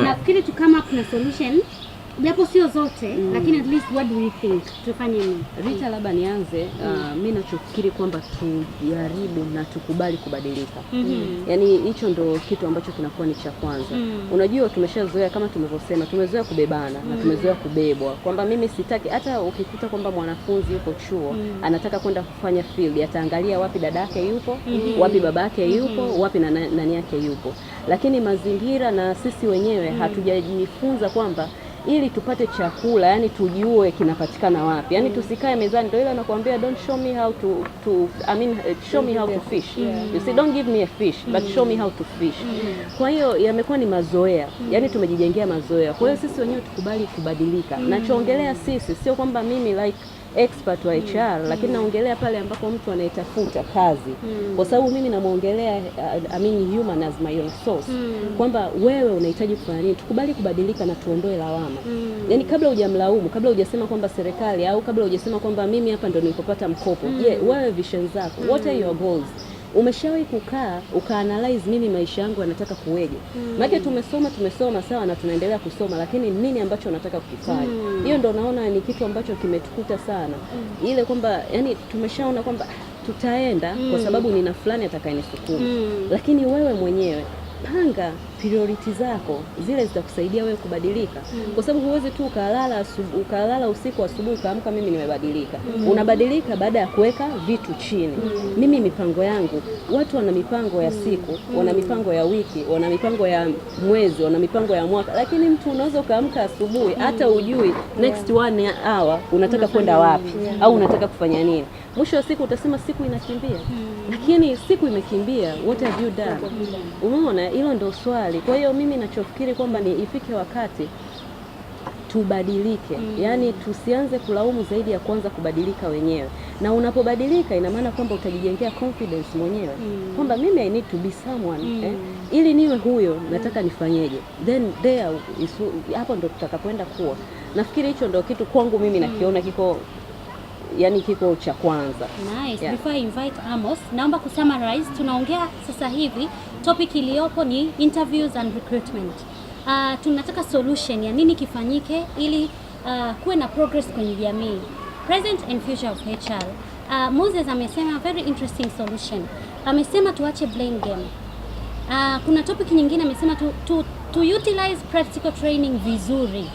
Nafikiri to come up na solution japo sio zote lakini at least what do we think tufanye nini? Rita, labda nianze. Mimi nachofikiri kwamba tujaribu na tukubali kubadilika. Yaani hicho ndo kitu ambacho kinakuwa ni cha kwanza. Unajua tumeshazoea kama tumevyosema, tumezoea kubebana na tumezoea kubebwa. Kwamba mimi sitaki, hata ukikuta kwamba mwanafunzi yuko chuo anataka kwenda kufanya field, ataangalia wapi dadake yupo, wapi babake yupo, wapi nani yake yupo. Lakini mazingira na sisi wenyewe hatujajifunza kwamba ili tupate chakula, yani tujue kinapatikana wapi. Yani tusikae mezani ndio ile anakuambia don't show me how show me how to fish. You see, don't give me a fish but show me how to fish. Kwa hiyo yamekuwa ni mazoea. Yani tumejijengea mazoea. Kwa hiyo sisi wenyewe tukubali kubadilika. Nachoongelea sisi sio kwamba mimi like expert wa HR, lakini naongelea pale ambapo mtu anayetafuta kazi. Kwa sababu mimi namuongelea human as my own source. Kwamba wewe unahitaji kufanya nini? Tukubali kubadilika na tuondoe lawama. Yaani kabla hujamlaumu, kabla hujasema kwamba serikali au kabla hujasema kwamba mimi hapa ndo nilipopata mkopo. Wewe vision zako, what are your goals? Umeshawahi kukaa ukaanalyze mimi maisha yangu yanataka kuweje? Maana tumesoma sawa na tunaendelea kusoma, lakini nini ambacho unataka kukifanya? Hiyo ndo naona ni kitu ambacho kimetukuta sana. Ile kwamba yani tumeshaona kwamba tutaenda kwa sababu nina fulani atakayenisukuma. Lakini wewe mwenyewe panga priority zako, zile zitakusaidia wewe kubadilika. Kwa sababu huwezi tu ukalala usiku asubuhi ukaamka mimi nimebadilika. Unabadilika baada ya kuweka vitu chini. Mimi mipango yangu, watu wana mipango ya siku, wana mipango ya wiki, wana mipango ya mwezi, wana mipango ya mwaka. Lakini mtu unaweza ukaamka asubuhi hata ujui next 1 hour unataka kwenda wapi au unataka kufanya nini. Mwisho wa siku utasema siku inakimbia. Lakini siku imekimbia, what have you done? Umeona, hilo ndio swali. Kwa hiyo mimi ninachofikiri kwamba ni ifike wakati tubadilike. Yaani tusianze kulaumu zaidi ya kwanza kubadilika wenyewe. Na unapobadilika ina maana kwamba utajijengea confidence mwenyewe. Kwamba mimi I need to be someone. Ili niwe huyo nataka nifanyeje. Then hapo ndo tutakapoenda kuwa. Nafikiri hicho ndo kitu kwangu mimi nakiona kiko cha kwanza. Nice. Yeah. Before I invite Amos, naomba kusummarize. Tunaongea sasa hivi topic iliyopo ni interviews and recruitment. Tunataka solution ya nini kifanyike ili kuwe na progress kwenye jamii. Present and future of HR. Moses amesema very interesting solution. Amesema tuache blame game. Kuna topic nyingine amesema to utilize practical training vizuri.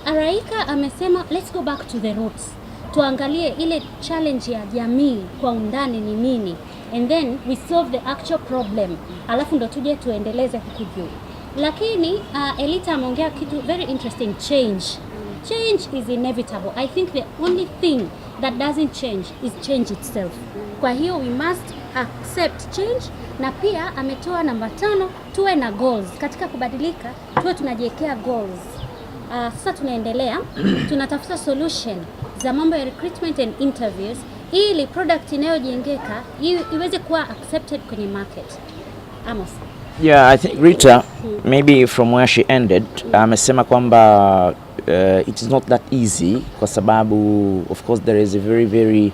Araika amesema let's go back to the roots. Tuangalie ile challenge ya jamii kwa undani ni nini, and then we solve the actual problem, alafu ndo tuje tuendeleze huku juu. Lakini Elita ameongea kitu very interesting, change is inevitable. I think the only thing that doesn't change is change itself. Kwa hiyo we must accept change, na pia ametoa namba 5, tuwe na goals. Katika kubadilika tuwe tunajiwekea goals. Sasa tunaendelea tunatafuta solution za mambo ya recruitment and interviews ili product inayojengeka iweze kuwa accepted kwenye market. Amos. Yeah, I think Rita, maybe from where she ended, amesema kwamba it is not that easy kwa sababu of course there is a very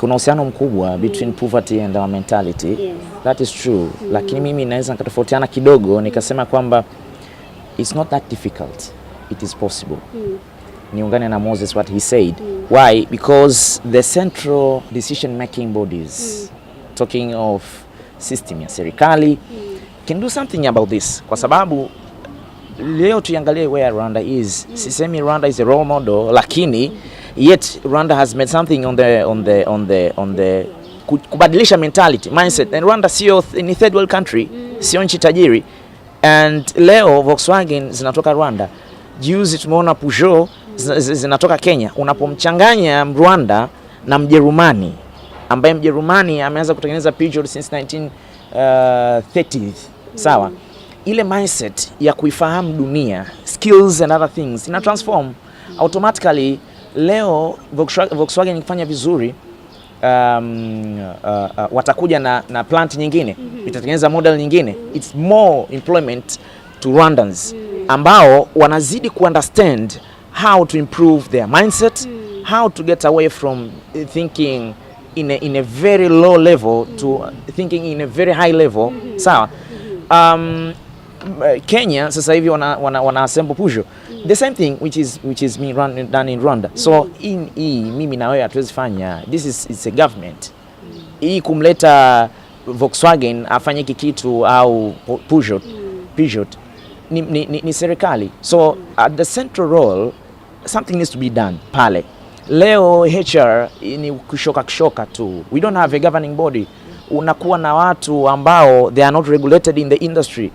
kuna uhusiano mkubwa between poverty and our mentality. Yes. That is true. Lakini mimi naweza nikatofautiana kidogo nikasema kwamba it's not that difficult. It is possible. Niungane na Moses what he said. Why? Because the central decision making bodies, talking of system ya serikali, can do something about this. Kwa sababu leo tuangalie where Rwanda is. Sisemi Rwanda is a role model, lakini yet Rwanda has made something on the kubadilisha mentality, mindset. And Rwanda sio ni third world country, sio nchi tajiri. And leo Volkswagen zinatoka Rwanda. Juzi tumeona Peugeot zinatoka Kenya. Unapomchanganya Rwanda na Mjerumani, ambaye Mjerumani ameanza kutengeneza Peugeot since 1930s, sawa? Ile mindset ya kuifahamu dunia, skills and other things ina transform automatically. Leo Volkswagen ikifanya vizuri, watakuja na plant nyingine, itatengeneza model nyingine. It's more employment to Rwandans ambao wanazidi ku understand how to improve their mindset, how to get away from thinking in a very low level to thinking in a very high level. Sawa. Kenya sasa hivi wana assemble Peugeot. The same thing which is done in Rwanda. So mimi na wewe hatuwezi fanya. It's a government. Hii kumleta Volkswagen afanye kitu au Peugeot ni serikali. So at the central role something needs to be done pale. Leo HR ni kushoka tu. We don't have a governing body. Unakuwa na watu ambao they are not regulated in the industry.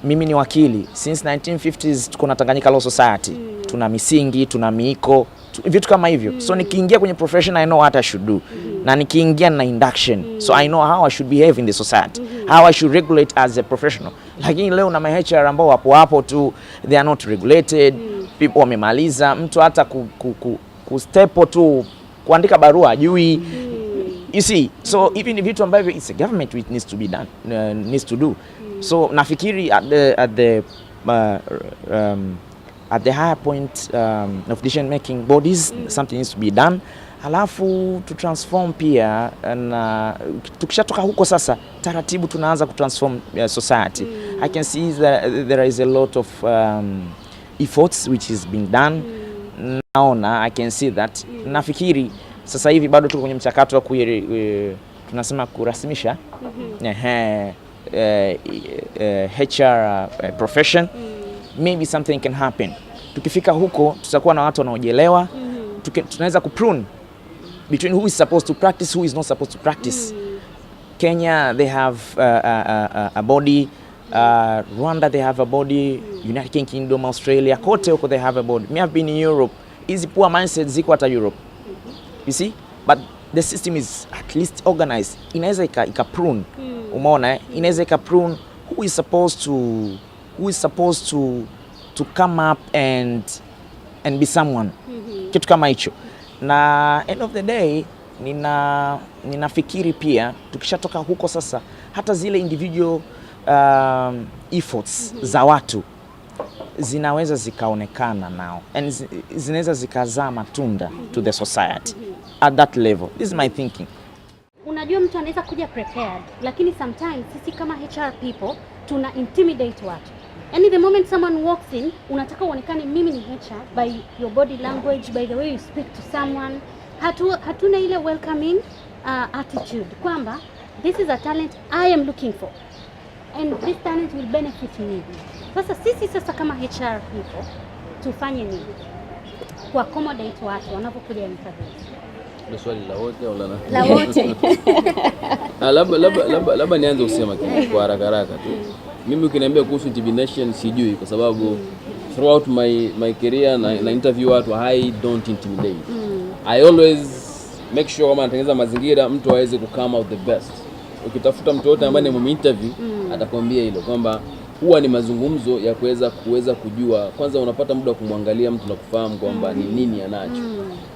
Mimi ni wakili since 1950s, tuko na Tanganyika Law Society. Tuna misingi, tuna miiko, vitu kama hivyo. So nikiingia kwenye profession I know what I should do. Na nikiingia na induction, so I know how I should behave in the society, how I should regulate as a professional. Lakini leo na HR ambao wapo tu, they are not regulated. People wamemaliza, mtu hata kustepo tu kuandika barua ajui. You see, so even vitu ambavyo it's a government which needs to be done, needs to do. So nafikiri at the higher point of decision making bodies something needs to be done. Halafu to transform pia, na tukishatoka huko sasa taratibu tunaanza kutransform society. I can see that there is a lot of efforts which is being done. Naona I can see that. Nafikiri sasa hivi bado tuko kwenye mchakato wa tunasema kurasimisha HR profession. Maybe something can happen. Tukifika huko tutakuwa na watu wanaojielewa. Tunaweza kuprune between who is supposed to practice, who is not supposed to practice. Kenya they have a body, Rwanda they have a body, United Kingdom, Australia, kote huko they have a body. Me have been in Europe. Hizi poor mindset ziko hata Europe. You see? But the system is at least organized. Inaweza ikaprune. Umeona inaweza ikaprune who is supposed to come up and be someone. Kitu kama hicho. Na end of the day ninafikiri pia tukishatoka huko sasa hata zile individual efforts za watu zinaweza zikaonekana now and zinaweza zikazaa matunda to the society at that level. This is my thinking. Unajua mtu anaweza kuja prepared, lakini sometimes sisi kama HR people tuna intimidate watu. And the moment someone walks in, unataka uonekane mimi ni HR by your body language, by the way you speak to someone. Hatuna ile welcoming attitude kwamba this is a talent I am looking for and this talent will benefit me. Sasa kama HR people tufanye nini ku accommodate watu wanapokuja interview? Ni swali la wote au la wote? Labda nianze kusema kwa haraka tu. Mimi ukiniambia kuhusu intimidation sijui, kwa sababu throughout my career na interview watu I don't intimidate. I always make sure kama natengeneza mazingira mtu aweze ku come out the best. Ukitafuta mtu yote ambaye ni interview atakwambia hilo kwamba huwa ni mazungumzo ya kuweza kujua. Kwanza unapata muda wa kumwangalia mtu na kufahamu kwamba ni nini anacho.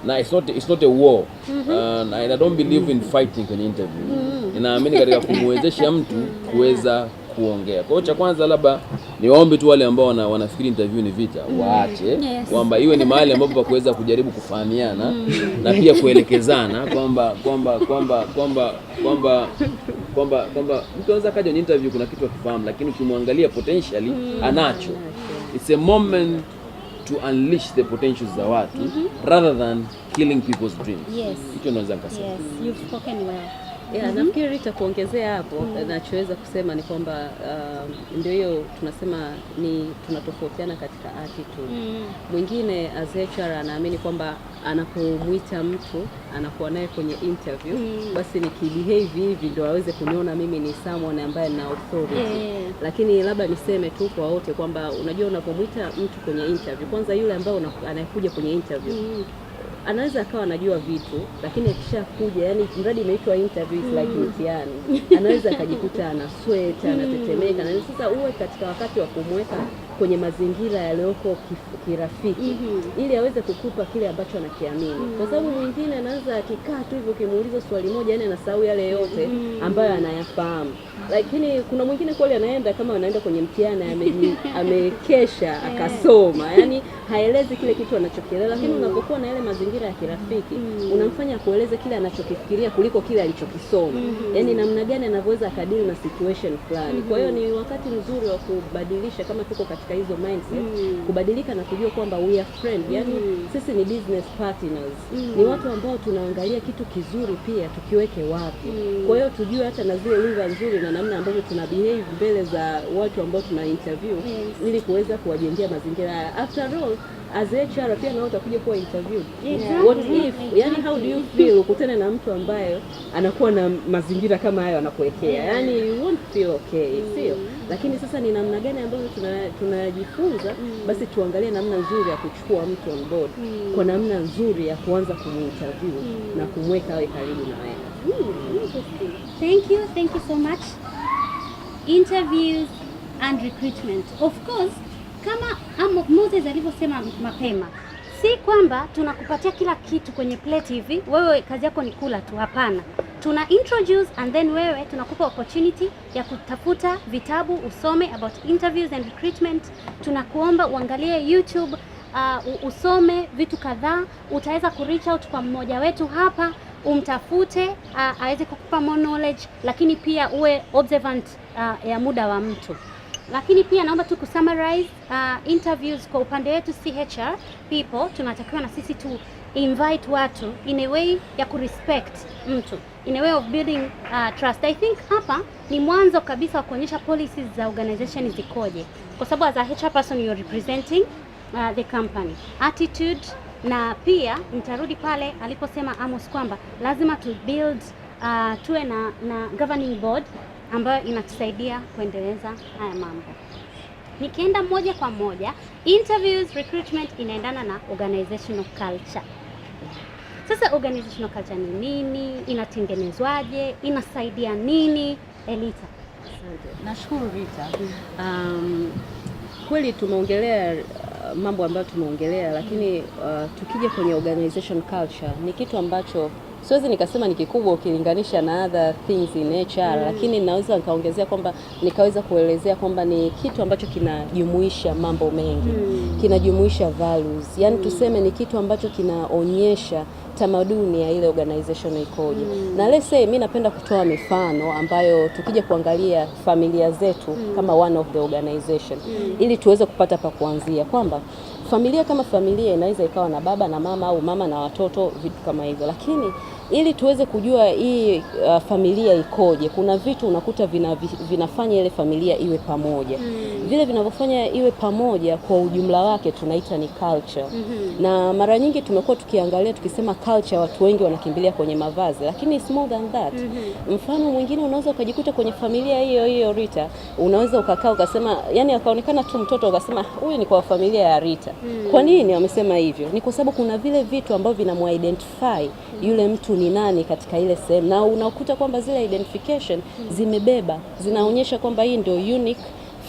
Na it's not a war. And I don't believe in fighting kwenye interview. Ninaamini katika kumwezesha mtu kuweza kuongea. Kwa hiyo cha kwanza labda niwaombe tu wale ambao wanafikiri interview ni vita waache, kwamba iwe ni mahali ambapo pa kuweza kujaribu kufahamiana na pia kuelekezana kwamba mtu anaweza kaja kwenye interview kuna kitu akifahamu, lakini ukimwangalia potentially anacho. It's a moment to unleash the potentials za watu rather than killing people's dreams. Hicho naweza kusema. Yes, you've spoken well. Nafikiri Rita kuongezea hapo, nachoweza kusema ni kwamba ndio hiyo tunasema ni tunatofautiana katika attitude. Mwingine as HR anaamini kwamba anapomuita mtu anakuwa naye kwenye interview basi nikibehave hivi ndio aweze kuniona mimi ni someone ambaye na authority. Lakini labda niseme tu kwa wote kwamba unajua unapomuita mtu kwenye interview, kwanza yule ambaye anakuja kwenye interview anaweza akawa anajua vitu, lakini akishakuja yani mradi imeitwa interview like mtihani, anaweza akajikuta ana sweat, anatetemeka. Na sasa uwe katika wakati wa kumweka kwenye mazingira yaliyoko kirafiki ili aweze kukupa kile ambacho anakiamini, kwa sababu mwingine anaweza anaweza akikaa tu hivyo ukimuuliza swali moja yani anasahau yale yote ambayo anayafahamu. Lakini kuna mwingine kweli anaenda kama anaenda kwenye mtihani amekesha akasoma, yani haelezi kile kitu anachokielewa. Lakini unapokuwa na yale mazingira ya kirafiki unamfanya kueleze kile anachokifikiria kuliko kile alichokisoma. Yani namna gani anavyoweza akadili na situation fulani. Kwa hiyo ni wakati mzuri wa kubadilisha kama tuko katika hizo mindset, kubadilika na kujua kwamba we are friends. Yani sisi ni business partners. Ni watu ambao tunaangalia kitu kizuri pia tukiweke wapi. Kwa hiyo tujue hata na zile lugha nzuri na namna ambavyo tuna behave mbele za watu ambao tuna interview ili kuweza kuwajengea mazingira. After all, as HR pia nao utakuja kuwa interview. What if, yani how do you feel ukutane na mtu ambaye anakuwa na mazingira kama hayo anakuwekea? Yani you won't feel okay, sio? Lakini sasa ni namna gani ambavyo tunajifunza, basi tuangalie namna nzuri ya kuchukua mtu on board, kwa namna nzuri ya kuanza kuminterview na kumweka awe karibu na wewe. Thank you so much. Interviews and recruitment. Of course, kama Moses alivyosema mapema, si kwamba tunakupatia kila kitu kwenye plate hivi, wewe kazi yako ni kula tu, hapana. Tuna introduce and then wewe tunakupa opportunity ya kutafuta vitabu usome about interviews and recruitment. Tunakuomba uangalie YouTube, usome vitu kadhaa. Utaweza ku reach out kwa mmoja wetu hapa, umtafute aweze kukupa more knowledge, lakini pia uwe observant ya muda wa mtu. Lakini pia naomba tu kusummarize interviews kwa upande wetu HR people, tunatakiwa na sisi tu invite watu in a way ya kurespect mtu, in a way of building trust. I think hapa ni mwanzo kabisa wa kuonyesha policies za organization zikoje, kwa sababu as a HR person you're representing the company attitude. Na pia nitarudi pale aliposema Amos kwamba lazima to build tuwe na governing board ambayo inatusaidia kuendeleza haya mambo. Nikienda moja kwa moja, interviews, recruitment inaendana na organizational culture. Sasa organizational culture ni nini? Inatengenezwaje? Inasaidia nini? Elita. Asante. Nashukuru Rita. Kweli tumeongelea mambo ambayo tumeongelea, lakini tukija kwenye organization culture ni kitu ambacho siwezi nikasema ni kikubwa ukilinganisha na other things in HR, lakini naweza nikaongezea kwamba nikaweza kuelezea kwamba ni kitu ambacho kinajumuisha mambo mengi. Kinajumuisha values. Yani tuseme ni kitu ambacho kinaonyesha tamaduni ya ile organization ikoje. Na let's say mimi napenda kutoa mifano ambayo tukija kuangalia familia zetu kama one of the organization ili tuweze kupata pa kuanzia kwamba familia kama familia inaweza ikawa na baba na mama au mama na watoto, vitu kama hivyo. Lakini ili tuweze kujua hii familia ikoje, kuna vitu unakuta vinafanya ile familia iwe pamoja. Vile vinavyofanya iwe pamoja kwa ujumla wake tunaita ni culture. Na mara nyingi tumekuwa tukiangalia tukisema culture, watu wengi wanakimbilia kwenye mavazi, lakini it's more than that. Mfano mwingine unaweza ukajikuta kwenye familia hiyo Rita, unaweza ukakaa ukasema, yani akaonekana tu mtoto ukasema huyu ni kwa familia ya Rita. Kwa nini wamesema hivyo? Ni kwa sababu kuna vile vitu ambavyo vinamuidentify yule mtu ni nani katika ile sehemu, na unakuta kwamba zile identification zinaonyesha kwamba hii ndio unique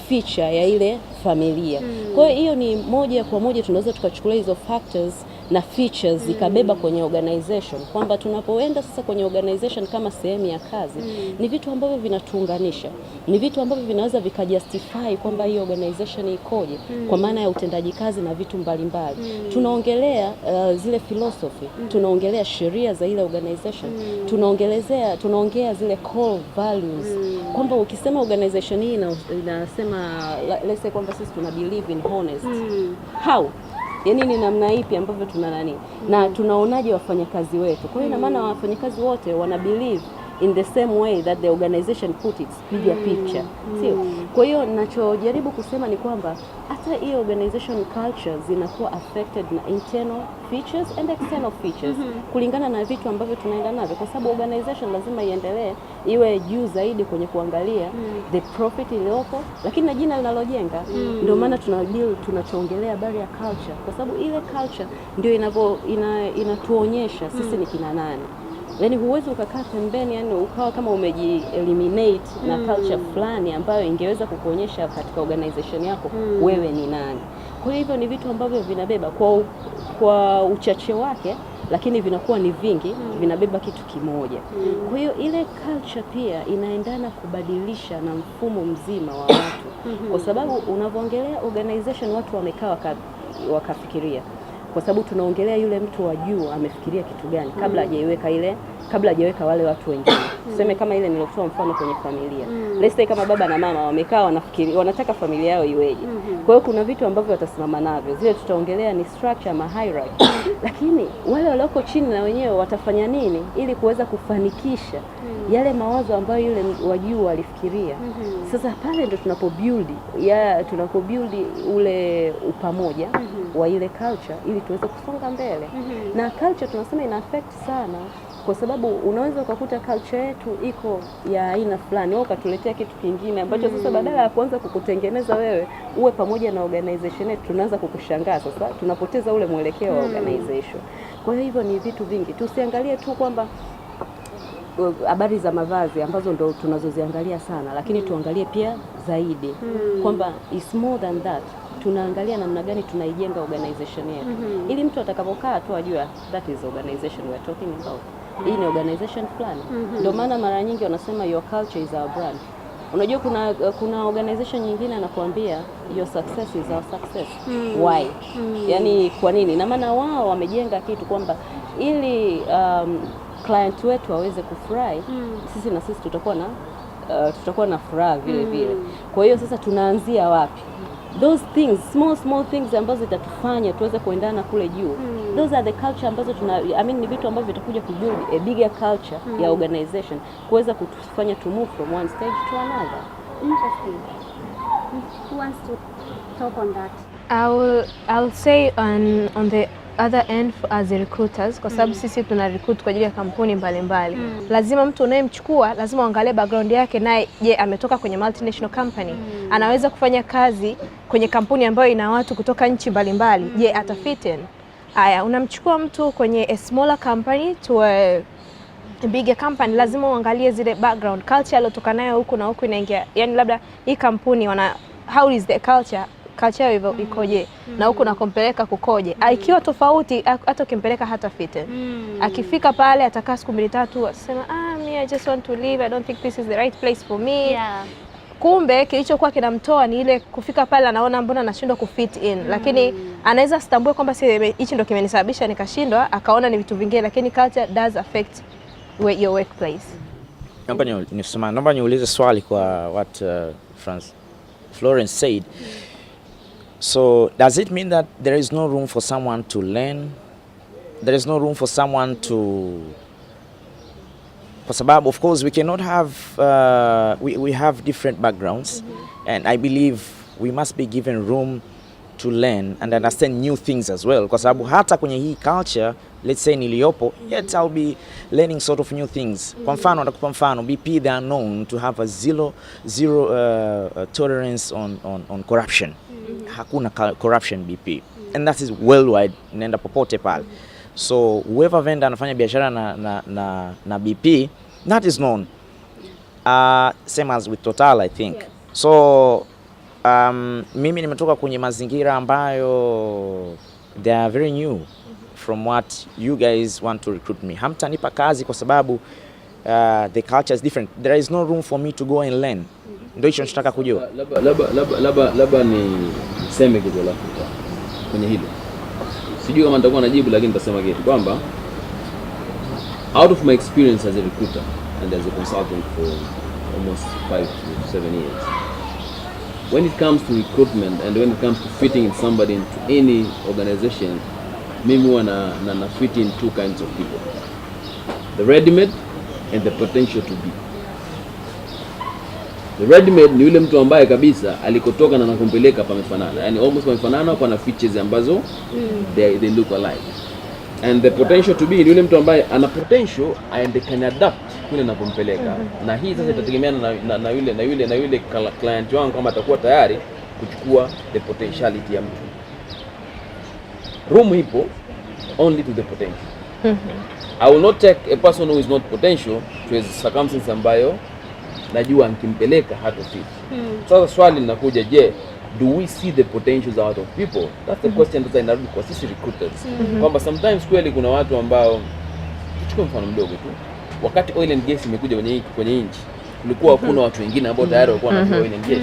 feature ya ile familia. Kwa hiyo ni moja kwa moja tunaweza tukachukulia hizo factors na features zikabeba kwenye organization, kwamba tunapoenda sasa kwenye organization kama sehemu ya kazi, ni vitu ambavyo vinatuunganisha, ni vitu ambavyo vinaweza vikajustify kwamba hiyo organization ikoje, kwa maana ya utendaji kazi na vitu mbalimbali. Tunaongelea zile philosophy, tunaongelea sheria za ile organization, tunaongea zile core values, kwamba ukisema organization hii inasema let's say kwamba sisi tuna believe in honest. How? Yani ni namna ipi ambavyo tuna nani na tunaonaje wafanyakazi wetu. Kwa hiyo ina maana wafanyakazi wote wana believe in the same way that the organization put its bigger picture, sio? Kwa hiyo ninachojaribu kusema ni kwamba hata hiyo organization culture zinakuwa affected na internal features and external features kulingana na vitu ambavyo tunaenda navyo, kwa sababu organization lazima iendelee iwe juu zaidi kwenye kuangalia the profit iliyoko, lakini na jina linalojenga. Ndio maana tunachoongelea habari ya culture, kwa sababu ile culture ndio inatuonyesha sisi ni kina nani. Yani huwezi ukakaa pembeni, yani ukawa kama umeji-eliminate na culture fulani ambayo ingeweza kukuonyesha katika organization yako wewe ni nani. Kwa hivyo ni vitu ambavyo vinabeba kwa uchache wake, lakini vinakuwa ni vingi, vinabeba kitu kimoja. Kwa hiyo ile culture pia inaendana kubadilisha na mfumo mzima wa watu, kwa sababu unavyoongelea organization watu wamekaa wakafikiria, kwa sababu tunaongelea yule mtu wa juu amefikiria kitu gani kabla hajaweka wale watu wengine. Tuseme kama ile nilotoa mfano kwenye familia. Let's say kama baba na mama wamekaa wanafikiri wanataka familia yao iweje. Kwa hiyo kuna vitu ambavyo watasimama navyo. Zile tutaongelea ni structure ama hierarchy. Lakini wale walioko chini na wenyewe watafanya nini ili kuweza kufanikisha yale mawazo ambayo yule wa juu alifikiria. Sasa pale ndo tunapobuild ule upamoja wa ile culture ili tuweze kusonga mbele. Na culture tunasema ina affect sana, kwa sababu unaweza ukakuta culture yetu iko ya aina fulani, wewe ukatuletea kitu kingine ambacho sasa badala ya kuanza kukutengeneza wewe uwe pamoja na organization yetu, tunaanza kukushangaa. Sasa tunapoteza ule mwelekeo wa organization. Kwa hiyo ni vitu vingi, tusiangalie tu kwamba habari za mavazi ambazo ndo tunazoziangalia sana, lakini tuangalie pia zaidi kwamba it's more than that. Tunaangalia namna gani tunaijenga organization yetu ili mtu atakapokaa tu ajue that is organization we are talking about. Hii ni organization fulani. Ndio maana mara nyingi wanasema your culture is our brand. Unajua kuna organization nyingine anakuambia your success is our success. Why? Yani kwa nini? Na maana wao wamejenga kitu kwamba ili client wetu waweze kufurahi, sisi na sisi tutakuwa na furaha vile vile. Kwa hiyo sasa tunaanzia wapi? Those things, small things ambazo zitatufanya tuweze kuendana kule juu. Those are the culture ambazo ni vitu ambavyo vitakuja kubuild a bigger culture ya organization, kuweza kutufanya to move from one stage to another. Interesting. Who wants to talk on that? I'll say on the other end as a recruiters, kwa sababu sisi tuna recruit kwa ajili ya kampuni mbalimbali. Lazima mtu unayemchukua lazima uangalie background yake, naye je, ametoka kwenye multinational company, anaweza kufanya kazi kwenye kampuni ambayo ina watu kutoka nchi mbalimbali. Je, atafit in? Aya, unamchukua mtu kwenye a smaller company to a bigger company, lazima uangalie zile background, culture aliyotoka nayo huku na huku inaingia. Yani labda hii kampuni how is the culture hivyo ikoje, na huku nakompeleka kukoje. Ikiwa tofauti, hata ukimpeleka hata fit. Akifika pale atakaa siku 2-3 atasema I just want to leave, I don't think this is the right place for me. Kumbe kilichokuwa kinamtoa ni ile kufika pale anaona mbona nashindwa kufit in. Lakini anaweza sitambue kwamba hichi ndo kimenisababisha nikashindwa, akaona ni vitu vingine, lakini culture does affect your workplace. Naomba niulize swali kwa what Florence said. So does it mean that there is no room for someone to learn? There is no room for someone to, for sababu of course we cannot have we have different backgrounds, and I believe we must be given room to learn and understand new things as well, kwa sababu hata kwenye hii culture, let's say niliopo, yet I'll be learning sort of new things. Kwa mfano, nitakupa mfano, BP they are known to have a zero tolerance on corruption. Hakuna corruption BP, and that is worldwide, nenda popote pale. So whoever vendor anafanya biashara na BP, that is known. Same as with Total, I think. Yes. So mimi nimetoka kwenye mazingira ambayo they are very new from what you guys want to recruit me. Hamtanipa kazi kwa sababu the culture is different. There is no room for me to go and learn. Ndio hicho nataka kujua. Labda ni sema kitu la kwenye hilo. Sijui kama nitakuwa najibu, lakini nitasema kitu kwamba out of my experience as a recruiter and as a consultant for almost 5 to 7 years, when it comes to recruitment and when it comes to fitting in somebody into any organization, mimi huwa na fit in two kinds of people: the ready-made and the potential to be. The ready-made ni yule mtu ambaye kabisa alikotoka na nakumpeleka pamefanana, yani almost pamefanana, kwa na features ambazo they look alike. And the potential to be ni yule mtu ambaye ana potential and can adapt kule nakumpeleka. Na hii sasa itategemeana na yule client wangu kama atakuwa tayari kuchukua the potentiality ya mtu. Room ipo only to the potential. I will not take a person who is not potential to a circumstance ambayo najua nikimpeleka hatofit. Sasa swali linakuja, je, do we see the potentials out of people? That's the question that inarudi kwa sisi recruiters. Kwamba sometimes kweli kuna watu ambao, tuchukue mfano mdogo tu, wakati oil and gas imekuja kwenye nchi, kulikuwa hakuna watu wengine ambao tayari walikuwa wanafanya oil and gas.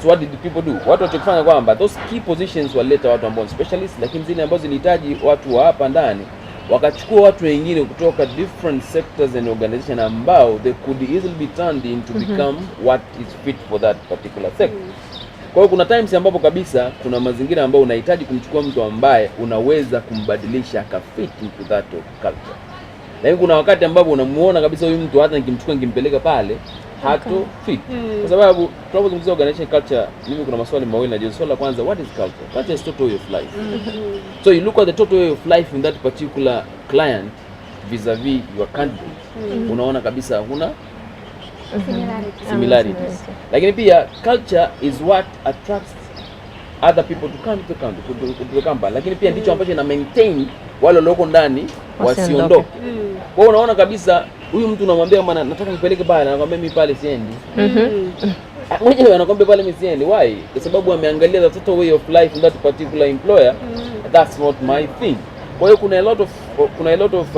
So what did the people do? Watu walichofanya kwamba those key positions walileta watu ambao specialists, lakini zile ambazo zilihitaji watu wa hapa ndani wakachukua watu wengine kutoka different sectors and organization ambao they could easily be turned into become what is fit for that particular sector. Kwa hiyo kuna times ambapo kabisa kuna mazingira ambayo unahitaji kumchukua mtu ambaye unaweza kumbadilisha akafit into that culture. Lakini kuna wakati ambapo unamuona kabisa huyu mtu hata nikimchukua nikimpeleka pale hato fit. Kwa sababu tunapozungumzia organization culture, mimi kuna maswali mawili na swali la kwanza, what is culture? What is total way of life? So you look at the total way of life in that particular client vis-a-vis your candidate. Unaona kabisa huna similarities. Lakini pia culture is what attracts other people to come to the company. Lakini pia ndicho ambacho ina maintain wale walioko ndani wasiondoke. Kwa hiyo unaona kabisa huyu mtu unamwambia kama nataka nipeleke pale, anakuambia mimi pale siendi. Mwenyewe anakuambia pale mimi siendi. Why? Kwa sababu ameangalia the total way of life in that particular employer. That's not my thing. Kwa hiyo kuna a lot of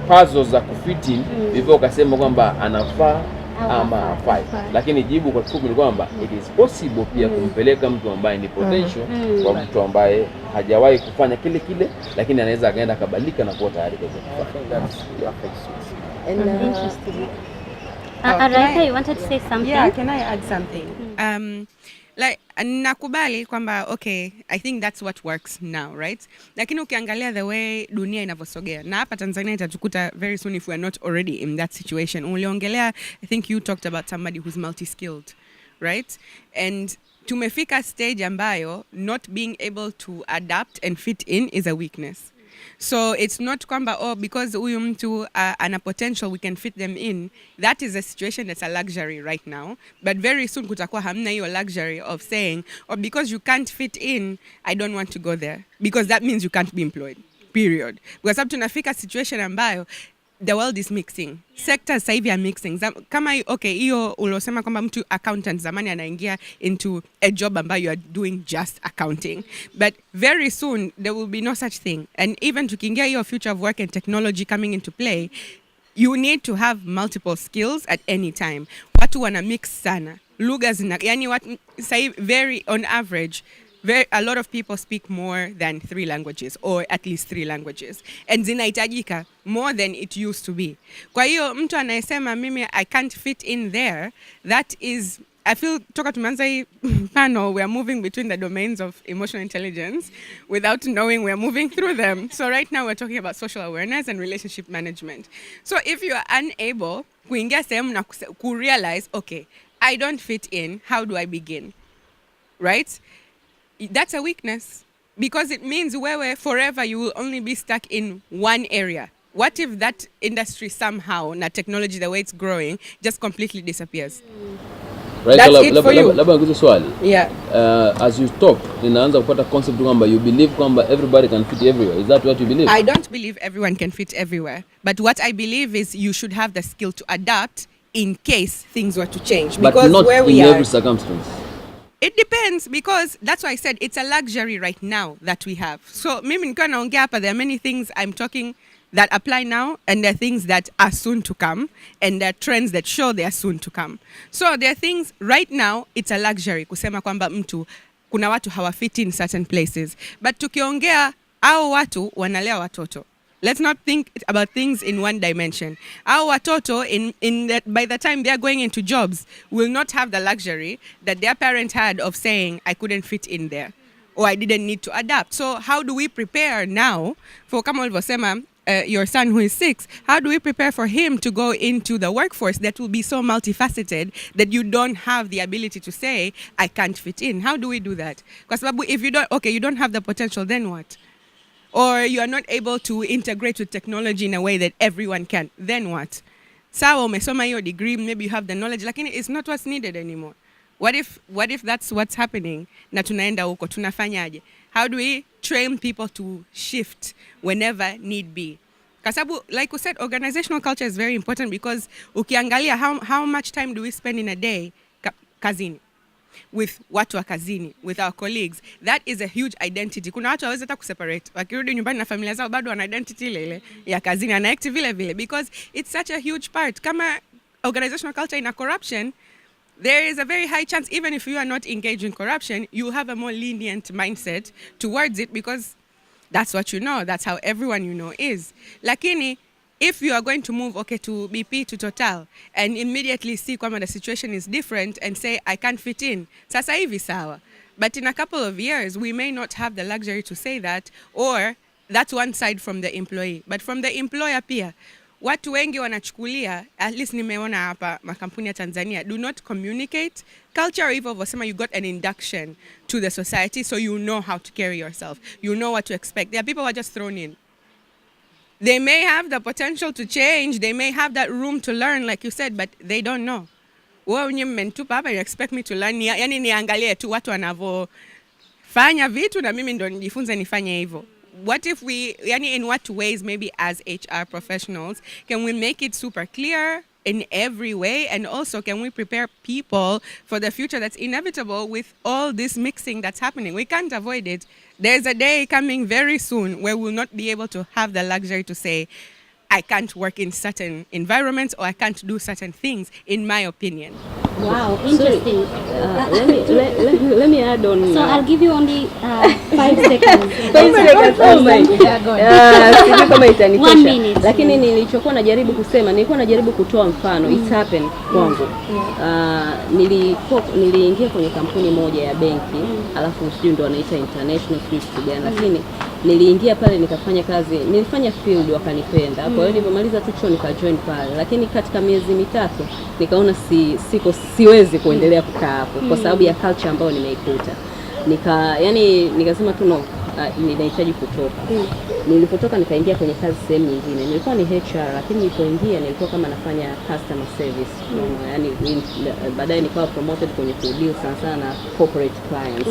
puzzles za kufit in before ukasema kwamba anafaa ama hafai. Lakini jibu kwa kifupi ni kwamba it is possible pia kumpeleka mtu ambaye ni potential kwa mtu ambaye hajawahi kufanya kile lakini anaweza akaenda kabadilika na kuwa tayari kwa kufanya. Interesting. Araika, you wanted to say something? Yeah, can I add something? Like nakubali kwamba okay, I think that's what works now, right? Lakini ukiangalia the way dunia inavyosogea na hapa Tanzania itatukuta very soon if we are not already in that situation. Uliongelea, I think you talked about somebody who's multi-skilled, right? And tumefika stage ambayo not being able to adapt and fit in is a weakness. So it's not kwamba because huyu mtu ana potential we can fit them in. That is a situation that's a luxury right now, but very soon kutakuwa hamna hiyo luxury of saying because you can't fit in I don't want to go there, because that means you can't be employed, period. Because up tunafika situation ambayo the world is mixing. Sectors sasa hivi are mixing. Kama okay, hiyo ulosema kwamba mtu accountant zamani anaingia into a job ambayo you are doing just accounting. But very soon there will be no such thing. And even tukiingia hiyo future of work and technology coming into play, you need to have multiple skills at any time. Watu wana mix sana. Lugha zina, yani watu say very on average a lot of people speak more than 3 languages or at least 3 languages, and zinahitajika more than it used to be. Kwa hiyo mtu anayesema mimi I can't fit in there, that is, I feel toka tumeanza hii panel we are moving between the domains of emotional intelligence without knowing we are moving through them. So right now we're talking about social awareness and relationship management. So if you are unable kuingia sehemu na kurealize okay, I don't fit in, how do I begin? Right? That's a weakness, because it means wewe forever you will only be stuck in one area. What if that industry somehow, na technology the way it's growing, just completely disappears? Right, that's it for you. Labda nguzo swali. Yeah. As you talk, ninaanza kupata concept kwamba you believe kwamba everybody can fit everywhere. Is that what you believe? I don't believe everyone can fit everywhere, but what I believe is you should have the skill to adapt in case things were to change. But because not where in we are, every circumstance. It depends, because that's why I said it's a luxury right now that we have. So mimi nikiwa naongea hapa, there are many things I'm talking that apply now, and there are things that are soon to come, and there are trends that show they are soon to come. So there are things right now, it's a luxury kusema kwamba mtu kuna watu hawafiti in certain places, but tukiongea hao watu wanalea watoto. Let's not think about things in one dimension. Our watoto, by the time they are going into jobs, will not have the luxury that their parent had of saying, I couldn't fit in there, or I didn't need to adapt. So how do we prepare now for, kama ulivyosema, your son who is 6, how do we prepare for him to go into the workforce that will be so multifaceted that you don't have the ability to say, I can't fit in? How do we do that? Because if you don't have the potential, then what? Or you are not able to integrate with technology in a way that everyone can, then what? Sawa umesoma hiyo degree, maybe you have the knowledge, lakini it's not what's needed anymore. What if that's what's happening na tunaenda huko, tunafanyaje? How do we train people to shift whenever need be? Kasabu, like we said, organizational culture is very important, because ukiangalia how much time do we spend in a day kazini? with watu wa kazini, with our colleagues, that is a huge identity. Kuna watu hawezi hata kuseparate. Wakirudi nyumbani na familia zao bado wana identity ile ya kazini, ana act vile vile, because it's such a huge part. Kama organizational culture in a corruption, there is a very high chance, even if you are not engaged in corruption, you have a more lenient mindset towards it, because that's what you know. That's how everyone you know is. Lakini, if you are going to move, okay, to BP, to Total, and immediately see kwamba the situation is different and say, I can't fit in, sasa hivi sawa. But in a couple of years, we may not have the luxury to say that, or that's one side from the employee. But from the employer pia, watu wengi wanachukulia, at least nimeona hapa makampuni ya Tanzania, do not communicate culture, hivyo wasema you got an induction to the society, so you know how to carry yourself. You know what to expect. There are people who are just thrown in. They may have the potential to change, they may have that room to learn, like you said, but they don't know. Wewe unye mmentupa hapa, you expect me to learn, yani niangalie tu watu wanavofanya vitu na mimi ndo nijifunze nifanye hivyo. What if we, yani in what ways maybe as HR professionals, can we make it super clear in every way, and also can we prepare people for the future that's inevitable with all this mixing that's happening? We can't avoid it. There's a day coming very soon where we'll not be able to have the luxury to say, I can't work in certain environments, or I can't do certain things, in my opinion. Wow, interesting. Let me add on. So I'll give you only 5 seconds. 5 seconds. Oh my God. Sijui kama itanikosha. 1 minute. Lakini nilichokuwa najaribu kusema, nilikuwa najaribu kutoa mfano. It happened kwangu. Niliingia kwenye kampuni moja ya benki, alafu sijui ndo wanaita international kitu gani, lakini niliingia pale nikafanya kazi, nilifanya field wakanipenda. Kwa hiyo nilipomaliza tu chuo nikajoin pale, lakini katika miezi mitatu nikaona siwezi kuendelea kukaa hapo kwa sababu ya culture ambayo nimeikuta. Nikasema tu no, ninahitaji kutoka. Nilipotoka nikaingia kwenye kazi sehemu nyingine. Nilikuwa ni HR, lakini nilipoingia nilikuwa kama nafanya customer service. Yani baadaye nikawa promoted kwenye deal sana corporate clients.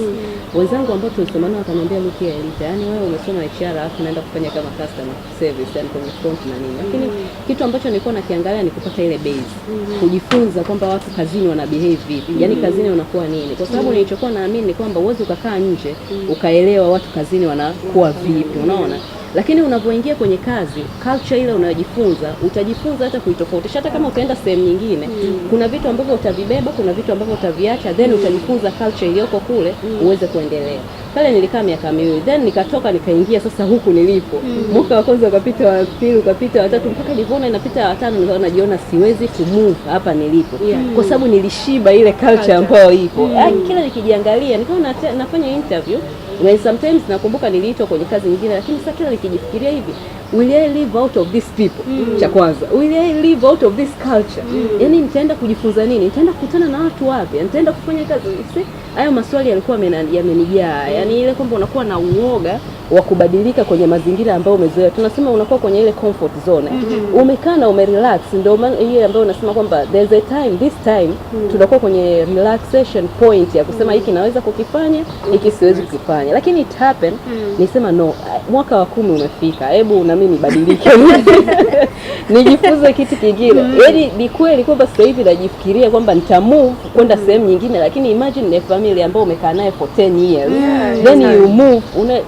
Wenzangu ambao tulisomana wakaniambia look here Ritha, yani wewe umesoma HR alafu unaenda kufanya kama customer service yani kwenye front na nini. Lakini kitu ambacho nilikuwa nakiangalia ni kupata ile base. Kujifunza kwamba watu kazini wana behave vipi. Yani kazini unakuwa nini? Kwa sababu nilichokuwa naamini ni kwamba uweze ukakaa nje ukaelewa watu kazini wanakuwa vipi, unaona? Lakini unapoingia kwenye kazi, culture ile unayojifunza, utajifunza hata kuitofautisha. Hata kama utaenda sehemu nyingine, kuna vitu ambavyo utavibeba, kuna vitu ambavyo utaviacha, then utajifunza culture iliyoko kule uweze kuendelea. Pale nilikaa miaka miwili, then nikatoka nikaingia sasa huku nilipo. Mwaka wa kwanza ukapita, wa pili ukapita, wa tatu, mpaka nilipoona inapita wa tano nikaona najiona siwezi kumove hapa nilipo. Kwa sababu nilishiba ile culture ambayo ipo. Kila nikijiangalia, nikaona nafanya interview, na sometimes nakumbuka niliitwa kwenye kazi nyingine, lakini sasa kila nikijifikiria hivi, will I live out of these people? Cha kwanza, will I live out of this culture? Yani nitaenda kujifunza nini? Nitaenda kukutana na watu wapi? Nitaenda kufanya kazi. Hayo maswali yalikuwa yamenijaa. Yani ile kwamba unakuwa na uoga wa kubadilika kwenye mazingira ambayo umezoea. Tunasema unakuwa kwenye ile comfort zone. Umekaa na umerelax, ndio maana ile ambayo unasema kwamba there's a time, this time tunakuwa kwenye relaxation point ya kusema hiki naweza kukifanya, hiki siwezi kukifanya. Lakini it happened, nisema no, mwaka wa 10 umefika. Hebu na mimi nibadilike. Nijifunze kitu kingine. Yaani ni kweli kwamba sasa hivi najifikiria kwamba nitamove kwenda sehemu nyingine, lakini imagine a family ambayo umekaa naye for 10 years. Then you move,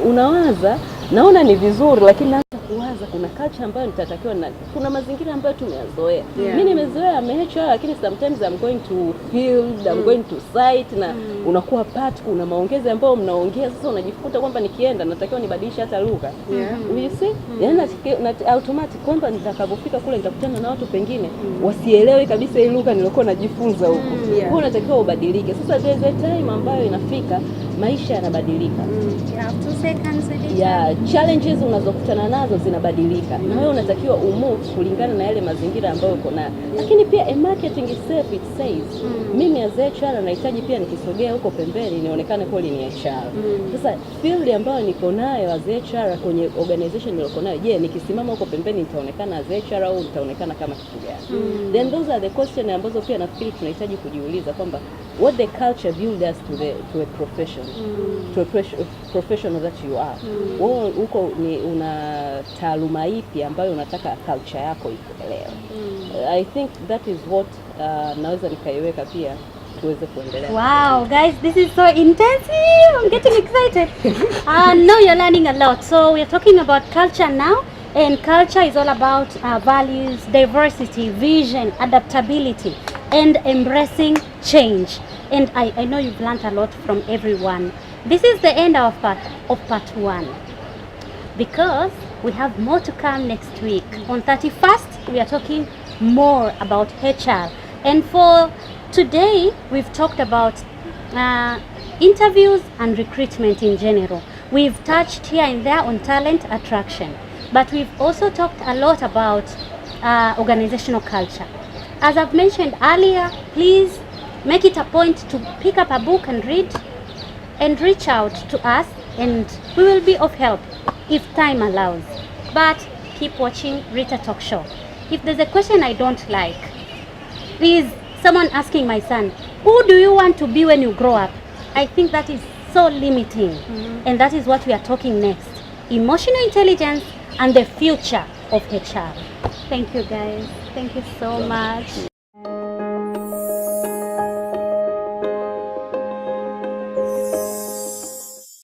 unawaza, naona ni vizuri, lakini naanza kuwaza kuna culture ambayo nitatakiwa na kuna mazingira ambayo tumeyazoea. Mimi nimezoea HR, lakini sometimes I'm going to field, I'm going to site, na unakuwa part, kuna maongezi ambayo mnaongea, sasa unajikuta kwamba nikienda natakiwa nibadilishe hata lugha. You see? Yaani na automatic kwamba nitakapofika kule nitakutana na watu pengine wasielewe kabisa ile lugha nilikuwa najifunza huko. Kwa unatakiwa ubadilike. Sasa there's a time ambayo inafika maisha yanabadilika. You have 2 seconds. Challenges unazokutana nazo zinabadilika. Na wewe unatakiwa umove kulingana na yale mazingira ambayo uko nayo. Lakini pia marketing itself it says, mimi as HR nahitaji pia nikisogea huko pembeni nionekane kweli ni HR. Sasa field ambayo niko nayo as HR kwenye organization niloko nayo, je, nikisimama huko pembeni nitaonekana as HR au nitaonekana kama kitu gani? Then those are the questions ambazo pia nafikiri tunahitaji kujiuliza kwamba what the culture build us to a profession, to a professional that you are. Wewe uko ni una taaluma ipi ambayo unataka culture yako ikuelewe? I think that is what naweza nikaiweka pia tuweze kuendelea. Wow, guys, this is so intensive. I'm getting excited. Now you're learning a lot. So we're talking about culture now, and culture is all about values, diversity, vision, adaptability, and embracing change. And I know you've learned a lot from everyone. This is the end of part 1, because we have more to come next week. On 31st, we are talking more about HR. And for today, we've talked about interviews and recruitment in general. We've touched here and there on talent attraction, but we've also talked a lot about organizational culture. As I've mentioned earlier, please make it a point to pick up a book and read, and reach out to us, and we will be of help if time allows. But keep watching Ritha Talk Show. If there's a question I don't like, please, someone asking my son, who do you want to be when you grow up? I think that is so limiting. And that is what we are talking next. Emotional intelligence and the future of HR. Thank you, guys. Thank you so much.